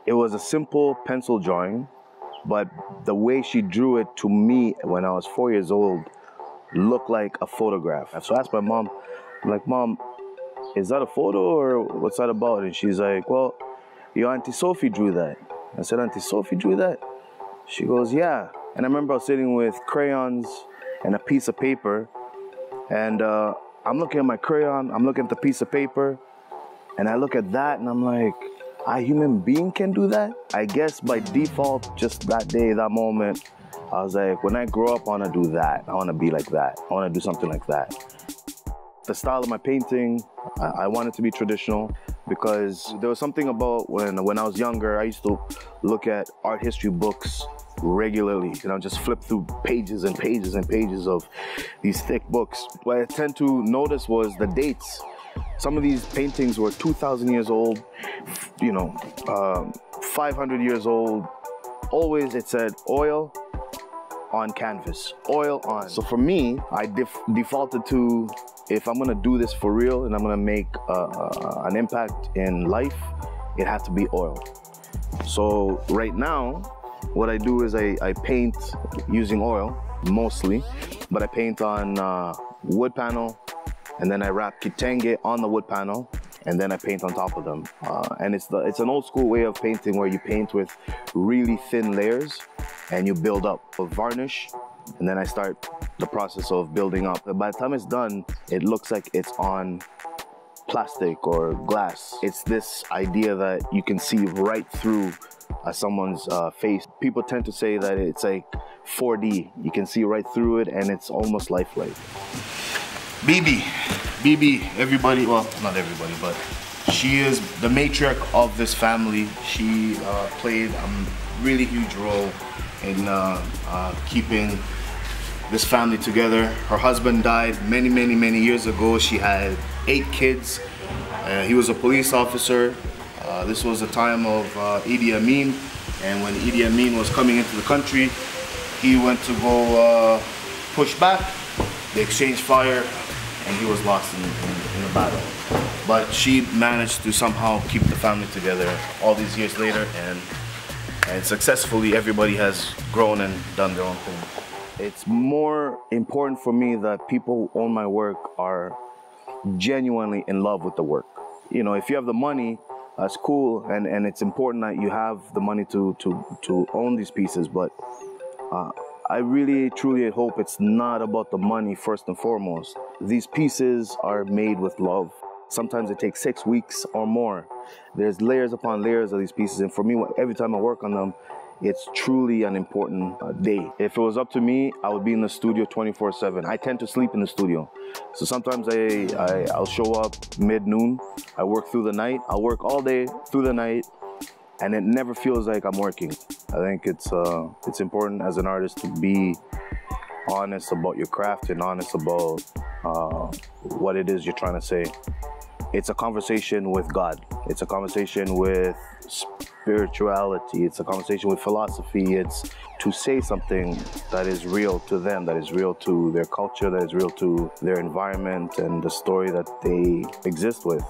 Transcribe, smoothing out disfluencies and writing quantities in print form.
It was a simple pencil drawing, but the way she drew it to me when I was 4 years old looked like a photograph. So I asked my mom, I'm like, Mom, is that a photo or what's that about? And she's like, well, your Auntie Sophie drew that. I said, Auntie Sophie drew that? She goes, yeah. And I remember I was sitting with crayons and a piece of paper, and I'm looking at my crayon, I'm looking at the piece of paper, and I look at that and I'm like, a human being can do that? I guess by default, just that day, that moment, I was like, when I grow up, I want to do that. I want to be like that. I want to do something like that. The style of my painting, I want it to be traditional, because there was something about when I was younger, I used to look at art history books regularly, just flip through pages and pages and pages of these thick books. What I tend to notice was the dates. Some of these paintings were 2,000 years old, 500 years old. Always it said oil on canvas, oil on. So for me, I defaulted to, if I'm gonna do this for real and I'm gonna make an impact in life, it has to be oil. So right now, what I do is I paint using oil, mostly, but I paint on wood panel, and then I wrap kitenge on the wood panel, and then I paint on top of them. And it's an old school way of painting where you paint with really thin layers and you build up a varnish, and then I start the process of building up. By the time it's done, it looks like it's on plastic or glass. It's this idea that you can see right through someone's face. People tend to say that it's like 4D. You can see right through it and it's almost lifelike. BB, everybody, well, not everybody, but she is the matriarch of this family. She played a really huge role in keeping this family together. Her husband died many years ago. She had 8 kids. He was a police officer. This was a time of Idi Amin, and when Idi Amin was coming into the country, he went to go push back. They exchanged fire, and he was lost in the battle. But she managed to somehow keep the family together all these years later, and successfully everybody has grown and done their own thing. It's more important for me that people who own my work are genuinely in love with the work. If you have the money, that's cool, and it's important that you have the money to own these pieces, but I really truly hope it's not about the money first and foremost. These pieces are made with love. Sometimes it takes 6 weeks or more. There's layers upon layers of these pieces, and for me, every time I work on them, it's truly an important day. If it was up to me, I would be in the studio 24/7. I tend to sleep in the studio. So sometimes I'll show up mid-noon, I work through the night, I'll work all day through the night, and it never feels like I'm working. I think it's important as an artist to be honest about your craft and honest about what it is you're trying to say. It's a conversation with God. It's a conversation with spirituality. It's a conversation with philosophy. It's to say something that is real to them, that is real to their culture, that is real to their environment and the story that they exist with.